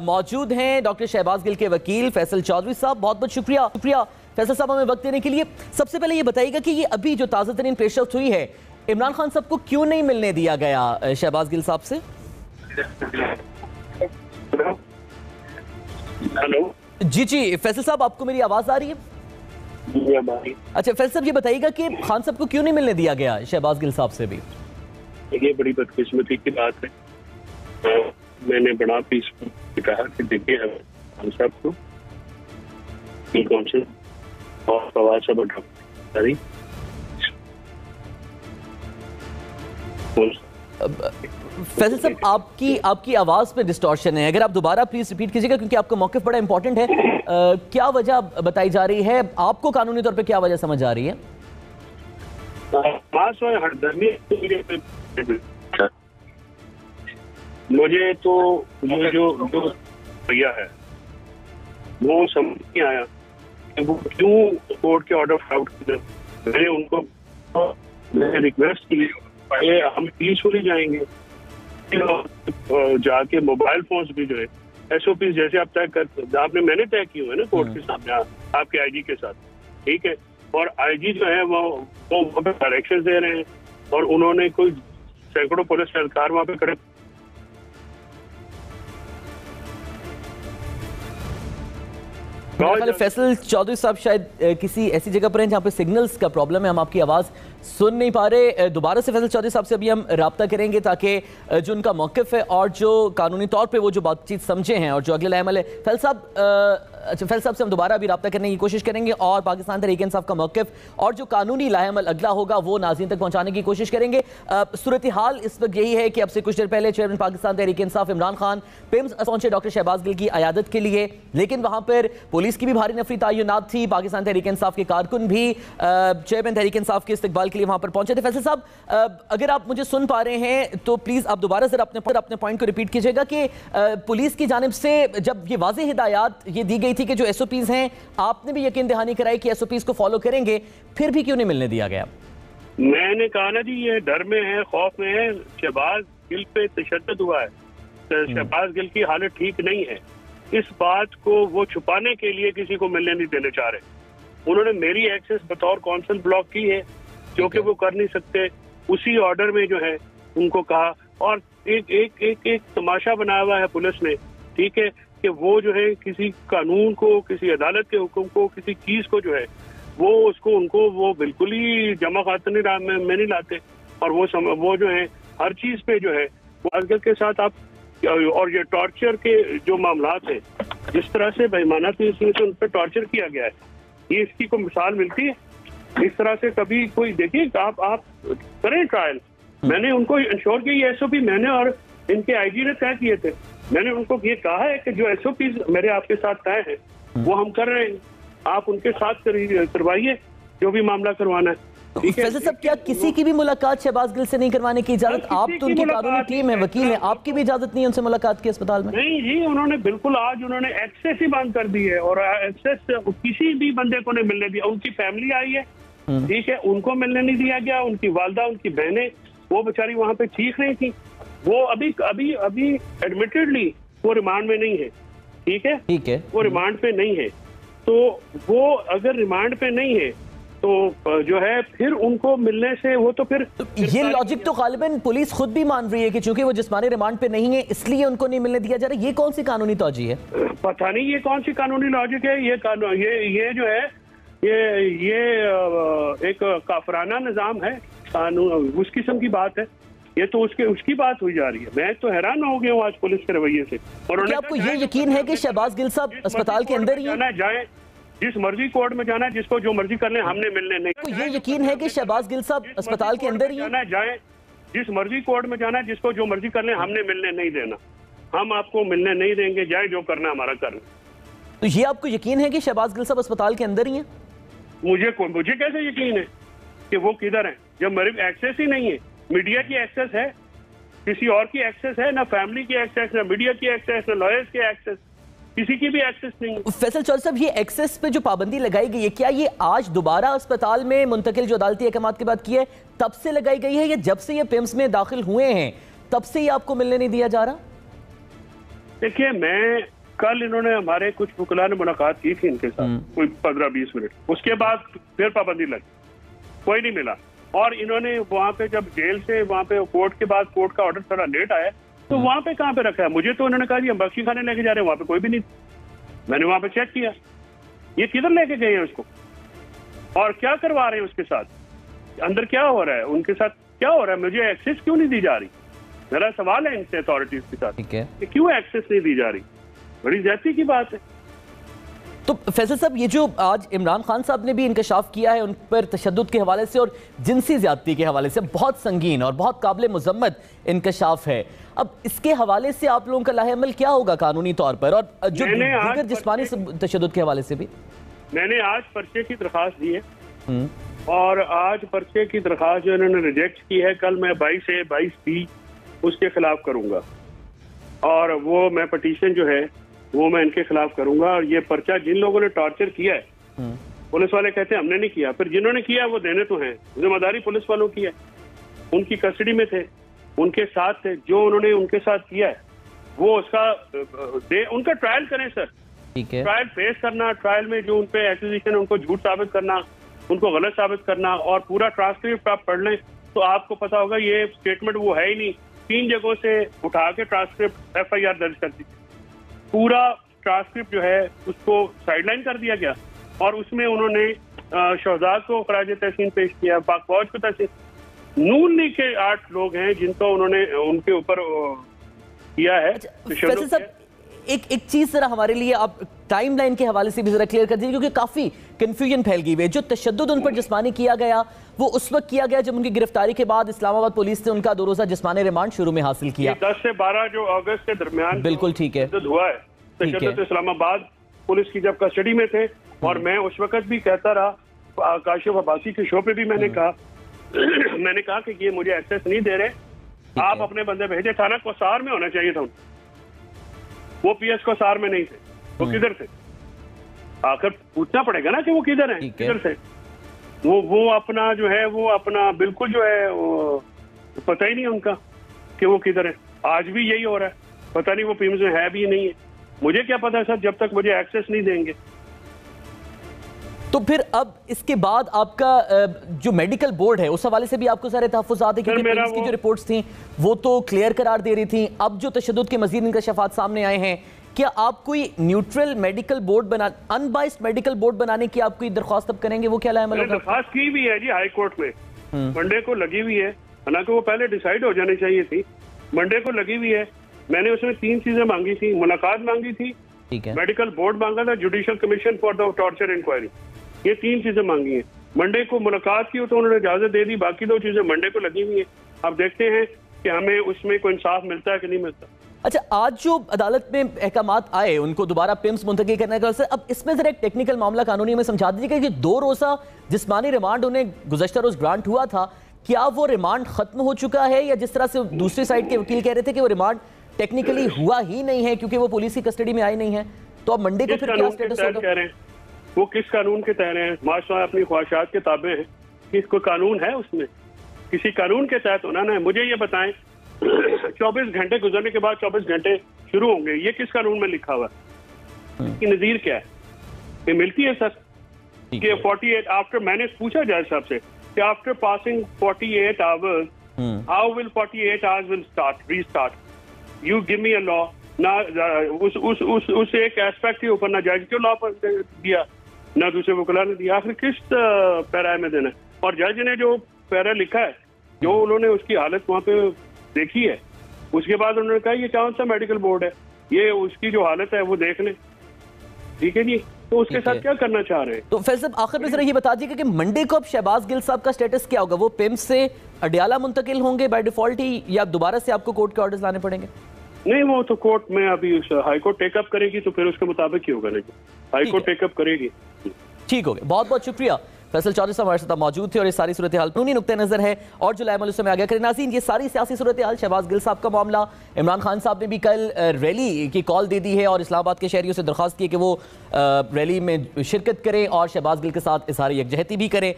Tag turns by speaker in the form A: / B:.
A: موجود ہیں ڈاکٹر شہباز گل کے وکیل فیصل چودھری صاحب. بہت بہت شکریہ فیصل صاحب ہمیں وقت دینے کے لیے. سب سے پہلے یہ بتائیے گا کہ یہ ابھی جو تازہ ترین پیش رفت ہوئی ہے عمران خان صاحب کو کیوں نہیں ملنے دیا گیا شہباز گل صاحب سے؟ جی فیصل صاحب آپ کو میری آواز آ رہی ہے؟ اچھا فیصل صاحب یہ بتائیے گا کہ خان صاحب کو کیوں نہیں ملنے دیا گیا شہباز گل صاحب سے بھی؟
B: یہ بڑی بدقسمتی کی بات ہے. میں نے بڑا پیس کہا کہ دیکھیے خان صاحب کو کونسل اور فواد صاحب
A: فیصل صاحب آپ کی آواز پہ ڈسٹورشن ہے. اگر آپ دوبارہ پلیز ریپیٹ کیجئے گا کیونکہ آپ کا موقف بڑا امپورٹنٹ ہے. کیا وجہ بتائی جا رہی ہے؟ آپ کو قانونی طور پہ کیا وجہ سمجھ آ رہی ہے؟
B: مجھے تو یہ جو بھیا ہے وہ سمجھ نہیں آیا کہ وہ کیوں کورٹ کے آرڈر آؤٹ کر. میں نے ان کو ریکویسٹ کی کہ ہم پیسفلی جائیں گے, جا کے موبائل فونز بھی جو ہے ایس او پیز جیسے آپ میں نے طے کی ہوئے نا کورٹ کے سامنے آپ کے آئی جی کے ساتھ, ٹھیک ہے, اور آئی جی جو ہے وہ ڈائریکشن دے رہے ہیں اور انہوں نے کوئی سینکڑوں پولیس اہلکار وہاں پہ کھڑے.
A: فیصل چودھری صاحب شاید کسی ایسی جگہ پر ہیں جہاں پہ سگنلز کا پرابلم ہے, ہم آپ کی آواز سن نہیں پا رہے. دوبارہ سے فیصل چودھری صاحب سے ابھی ہم رابطہ کریں گے تاکہ جو ان کا موقف ہے اور جو قانونی طور پہ وہ جو بات چیت سمجھے ہیں اور جو اگلے عمل ہے فیصل صاحب سے ہم دوبارہ ابھی رابطہ کرنے کی کوشش کریں گے اور پاکستان تحریک انصاف کا موقف اور جو قانونی لاہ عمل اگلا ہوگا وہ ناظرین تک پہنچانے کی کوشش کریں گے. صورتحال اس وقت یہی ہے کہ اب سے کچھ دیر پہلے چیئرمین پاکستان تحریک انصاف عمران خان پیمز پہنچے ڈاکٹر شہباز گل کی عیادت کے لیے, لیکن وہاں پر پولیس کی بھی بھاری نفری تعینات تھی. پاکستان تحریک انصاف کے کارکن بھی چیئرمین تحریک انصاف کے استقبال کے لیے وہاں پر پہنچے تھے. فیصل صاحب اگر آپ مجھے سن پا رہے ہیں تو پلیز آپ دوبارہ ذرا اپنے پوائنٹ کو ریپیٹ کیجئے گا کہ پولیس کی جانب سے جب یہ واضح ہدایات یہ دی گئی تھی کہ جو ایس او پیز ہیں آپ نے بھی یقین دہانی کرائی کہ ایس او پیز کو فالو کریں گے, پھر بھی کیوں نہیں ملنے دیا گیا؟
B: میں نے کہا نا جی یہ ڈر میں ہے, خوف میں ہے. شہباز گل پہ تشدد ہوا ہے, شہباز گل کی حالت ٹھیک نہیں ہے. اس بات کو وہ چھپانے کے لیے کسی کو ملنے نہیں دینے چاہ رہے. انہوں نے میری ایکسس بطور کونسل بلاک کی ہے جو کہ وہ کر نہیں سکتے. اسی آرڈر میں جو ہے ان کو کہا, اور ایک تماشا بنایا ہوا ہے پولیس نے, ٹھیک ہے, کہ وہ جو ہے کسی قانون کو, کسی عدالت کے حکم کو, کسی چیز کو جو ہے وہ اس کو ان کو وہ بالکل ہی جمع خاطر میں نہیں لاتے. اور وہ جو ہے ہر چیز پہ جو ہے وہ ازگل کے ساتھ آپ, اور یہ ٹارچر کے جو معاملات ہیں جس طرح سے بےایمانہ سے ان پہ ٹارچر کیا گیا ہے, یہ اس کی کوئی مثال ملتی ہے؟ اس طرح سے کبھی کوئی دیکھیے آپ کریں ٹرائل. میں نے ان کو انشور کی یہ ایس او پی میں نے اور ان کے آئی جی نے طے کیے تھے. میں نے ان کو یہ کہا ہے کہ جو ایس او پیز میرے آپ کے ساتھ طے ہیں وہ ہم کر رہے ہیں, آپ ان کے ساتھ کروائیے جو بھی معاملہ کروانا ہے.
A: فیصل صاحب کیا کسی کی بھی ملاقات شہباز گل سے نہیں کروانے کی اجازت؟ آپ تو ان کی قانونی ٹیم ہے, وکیل ہیں, آپ کی بھی اجازت نہیں ہے ان سے ملاقات کی اسپتال میں؟
B: نہیں جی, انہوں نے بالکل آج انہوں نے ایکسیس ہی بند کر دی ہے, اور ایکسیس کسی بھی بندے کو نہیں ملنے دیا. ان کی فیملی آئی ہے, ٹھیک ہے, ان کو ملنے نہیں دیا گیا. ان کی والدہ, ان کی بہنیں, وہ بیچاری وہاں پہ ٹھیک نہیں تھی. وہ ابھی ایڈمیٹڈلی وہ ریمانڈ میں نہیں ہے, ٹھیک ہے, وہ ریمانڈ پہ نہیں ہے. تو وہ اگر ریمانڈ پہ نہیں ہے تو جو ہے پھر ان کو ملنے سے وہ تو پھر
A: یہ لاجک تو غالباً پولیس خود بھی مان رہی ہے کہ چونکہ وہ جسمانی ریمانڈ پہ نہیں ہے اس لیے ان کو نہیں ملنے دیا جا رہا. یہ کون سی قانونی توجیہ ہے؟
B: پتہ نہیں یہ کون سی قانونی لاجک ہے. یہ جو ہے یہ ایک کافرانہ نظام ہے, اس قسم کی بات ہے. یہ تو اس کی بات ہوئی جا رہی ہے. میں تو حیران ہو گیا ہوں آج پولیس کے رویے سے. اور
A: کیا آپ کو یہ یقین ہے کہ شہباز گل صاحب اسپتال کے اندر ہی
B: جائیں, جس مرضی کورٹ میں جانا ہے, جس کو جو مرضی کر لیں, ہم نے ملنے نہیں.
A: کو یہ یقین ہے کہ شہباز گل صاحب اسپتال کے اندر ہی
B: جائیں, جس مرضی کورٹ میں جانا ہے, جس کو جو مرضی کر لیں, ہم نے ملنے نہیں دینا. ہم آپ کو ملنے نہیں دیں گے, جائے جو کرنا ہمارا کرنا.
A: تو یہ آپ کو یقین ہے کہ شہباز گل صاحب اسپتال کے اندر ہی ہیں؟
B: مجھے کیسے یقین ہے کہ وہ کدھر ہیں جب میرے ایکسیس ہی نہیں ہے. میڈیا کی ایکسیس ہے, کسی اور کی ایکسیس ہے, نہ فیملی کی ایکسیس, نہ میڈیا کی ایکسیس, نہ لائرز کی ایکسیس, کسی کی بھی ایکسیس نہیں.
A: فیصل چودھری صاحب یہ ایکسیس پہ جو پابندی لگائی گئی ہے کیا یہ آج دوبارہ اسپتال میں منتقل جو عدالتی احکامات کی بات کی ہے تب سے لگائی گئی ہے, یا جب سے یہ پیمز میں داخل ہوئے ہیں تب سے یہ آپ کو ملنے نہیں دیا جا رہا؟
B: دیکھیے میں کل انہوں نے ہمارے کچھ وکلاء نے ملاقات کی تھی ان کے ساتھ کوئی 15-20 منٹ، اس کے بعد پھر پابندی لگی، کوئی نہیں ملا. اور انہوں نے وہاں پہ جب جیل سے وہاں پہ کورٹ کے بعد کورٹ کا آرڈر تھوڑا لیٹ آیا تو وہاں پہ کہاں پہ رکھا ہے؟ مجھے تو انہوں نے کہا جی ہم بخشی خانے لے کے جا رہے ہیں، وہاں پہ کوئی بھی نہیں. میں نے وہاں پہ چیک کیا، یہ کدھر لے کے گئے ہیں اس کو اور کیا کروا رہے ہیں اس کے ساتھ، اندر کیا ہو رہا ہے، ان کے ساتھ کیا ہو رہا ہے، مجھے ایکسیس کیوں نہیں دی جا رہی؟ میرا سوال ہے ان سے اتھارٹیز کے ساتھ کہ کیوں ایکسیس نہیں دی جا رہی؟ بڑی زیادتی کی بات ہے.
A: تو فیصل صاحب یہ جو آج عمران خان صاحب نے بھی انکشاف کیا ہے ان پر تشدد کے حوالے سے اور جنسی زیادتی کے حوالے سے، بہت سنگین اور بہت قابل مذمت انکشاف ہے. اب اس کے حوالے سے آپ لوگوں کا لاہ عمل کیا ہوگا قانونی طور پر، اور جو دیگر جسمانی تشدد کے حوالے سے بھی؟
B: میں نے آج پرچے کی درخواست دی ہے اور آج پرچے کی درخواست جو انہوں نے ریجیکٹ کی ہے، کل میں 22A/22B اس کے خلاف کروں گا اور وہ میں پٹیشن جو ہے وہ میں ان کے خلاف کروں گا. اور یہ پرچہ جن لوگوں نے ٹارچر کیا ہے، پولیس والے کہتے ہیں ہم نے نہیں کیا، پھر جنہوں نے کیا وہ دینے تو ہیں، ذمہ داری پولیس والوں کی ہے، ان کی کسٹڈی میں تھے، ان کے ساتھ تھے، جو انہوں نے ان کے ساتھ کیا ہے وہ اس کا ان کا ٹرائل کریں سر. ٹرائل فیس کرنا، ٹرائل میں جو ان پہ ایکوزیشن ان کو جھوٹ ثابت کرنا، ان کو غلط ثابت کرنا، اور پورا ٹرانسکرپٹ آپ پڑھ لیں تو آپ کو پتا ہوگا یہ اسٹیٹمنٹ وہ ہے ہی نہیں. 3 جگہوں سے اٹھا کے ٹرانسکرپٹ FIR درج کر دی، پورا ٹرانسکرپٹ جو ہے اس کو سائڈ لائن کر دیا گیا اور اس میں انہوں نے شہزاد کو خراج تحسین پیش کیا، پاک فوج کو تحسین، نون لیگ کے 8 لوگ ہیں جن کو انہوں نے ان کے اوپر کیا ہے.
A: فیصل صاحب ایک چیز ذرا ہمارے لیے آپ ٹائم لائن کے حوالے سے بھی ذرا کلیئر کر دیجیے، کیونکہ کافی کنفیوژن پھیل گئی ہے. جو تشدد ان پر جسمانی کیا گیا وہ اس وقت کیا گیا جب ان کی گرفتاری کے بعد اسلام آباد پولیس نے ان کا 2 روزہ جسمانی ریمانڈ شروع میں حاصل کیا.
B: 10 سے 12 جو اگست کے درمیان
A: بالکل ٹھیک ہے
B: ہوا ہے تشدد اسلام آباد پولیس کی جب کسٹڈی میں تھے. اور میں اس وقت بھی کہتا رہا، کاشف عباسی کے شو پہ بھی میں نے کہا کہ یہ مجھے ایکسیس نہیں دے رہے، آپ اپنے بندے بھیجے. تھانہ کوسار میں ہونا چاہیے تھا، وہ PS کوسار میں نہیں تھے، وہ کدھر تھے؟ آخر پوچھنا پڑے گا نا کہ وہ کدھر ہیں، کدھر تھے وہ اپنا جو ہے وہ اپنا بالکل جو ہے پتہ ہی نہیں ان کا کہ وہ کدھر ہے. آج بھی یہی ہو رہا ہے، پتہ نہیں وہ پیمز میں ہے بھی نہیں ہے. مجھے کیا پتا ہے سر جب تک مجھے ایکسیس نہیں دیں گے.
A: تو پھر اب اس کے بعد آپ کا جو میڈیکل بورڈ ہے اس حوالے سے بھی آپ کو سارے تحفظات ہیں، کیونکہ پولیس کی جو رپورٹس تھیں وہ تو کلیئر قرار دے رہی تھیں. اب جو تشدد کے مزید انکشافات سامنے آئے ہیں، کیا آپ کوئی نیوٹرل میڈیکل بورڈ ان بائسڈ میڈیکل بورڈ بنانے کی آپ کوئی درخواست اب کریں گے؟ وہ کیا لایا عمل ہوگا؟
B: درخواست کی بھی ہے جی ہائی کورٹ میں، منڈے کو لگی ہوئی ہے، حالانکہ وہ پہلے ڈیسائیڈ ہو جانی چاہیے تھی. منڈے کو لگی ہوئی ہے. میں نے اس میں 3 چیزیں مانگی تھی، ملاقات مانگی تھی، میڈیکل بورڈ مانگا تھا، judicial commission for the torture inquiry, یہ 3 چیزیں مانگی ہیں. منڈے کو ملاقات کی تو انہوں نے اجازت دے دی، باقی 2 چیزیں منڈے کو لگی ہوئی ہیں. اب دیکھتے ہیں کہ ہمیں اس میں کوئی انصاف ملتا ہے کہ نہیں ملتا.
A: اچھا، آج جو عدالت میں احکامات آئے ان کو دوبارہ پیمز منتقل کرنے کا، اب اس میں ذرا ایک ٹیکنیکل معاملہ قانونی میں سمجھا دیجیے کہ 2 روزہ جسمانی ریمانڈ انہیں گزشتہ روز گرانٹ ہوا تھا، کیا وہ ریمانڈ ختم ہو چکا ہے، یا جس طرح سے دوسری سائڈ کے وکیل کہہ رہے تھے کہ وہ ریمانڈ ٹیکنیکلی ہوا ہی نہیں ہے کیونکہ وہ پولیس کی کسٹڈی میں آئی نہیں ہے؟ تو اب منڈے کو پھر کیا سٹیٹس ہوگا؟
B: وہ کس قانون کے تحت ہیں؟ معاشرہ اپنی خواہشات کے تابع ہیں. کس کوئی قانون ہے اس میں؟ کسی قانون کے تحت ہونا نا. مجھے یہ بتائیں 24 گھنٹے گزرنے کے بعد 24 گھنٹے شروع ہوں گے، یہ کس قانون میں لکھا ہوا ہے؟ کی نظیر کیا ہے؟ یہ ملتی ہے سر کہ 48 آفٹر، میں نے پوچھا جج صاحب سے کہ after passing 48 hours how will 48 hours will start restart, you give me a law. نہ اس ایک ایسپیکٹ کے اوپر نہ جج کے لا پر دیا، نہ دوسرے وکلا نے دیا. آخر کس پیرا میں دینا؟ اور جج نے جو پیرا لکھا ہے، جو انہوں نے اس کی حالت وہاں پہ دیکھی ہے، اس کے بعد انہوں نے کہا یہ کون سا میڈیکل بورڈ ہے، یہ اس کی جو حالت ہے وہ دیکھ لیں. ٹھیک ہے جی، تو اس کے ساتھ کیا کرنا چاہ رہے ہیں؟
A: تو فیصل صاحب آخر میں ذرا یہ بتا دیجیے کہ منڈے کو اب شہباز گل صاحب کا سٹیٹس کیا ہوگا؟ وہ پیمز سے اڈیالہ منتقل ہوں گے بائی ڈیفالٹ ہی، یا دوبارہ سے آپ کو کورٹ کے آرڈرز لانے پڑیں گے؟
B: نہیں، وہ تو کورٹ میں ابھی ہائی کورٹ ٹیک اپ کرے گی تو پھر اس کے مطابق ہی ہوگا. لیکن ہائی کورٹ ٹیک اپ کرے گی.
A: ٹھیک ہو گیا، بہت بہت شکریہ. فیصل چودھری صاحب ہمارے ساتھ موجود تھے اور یہ ساری صورتحال قانونی نقطہ نظر ہے اور جو لائے عمل اس میں آگے کریں. ناظرین، یہ ساری سیاسی صورتحال، شہباز گل صاحب کا معاملہ، عمران خان صاحب نے بھی کل ریلی کی کال دے دی ہے اور اسلام آباد کے شہریوں سے درخواست کی کہ وہ ریلی میں شرکت کریں اور شہباز گل کے ساتھ اظہار یکجہتی بھی کریں.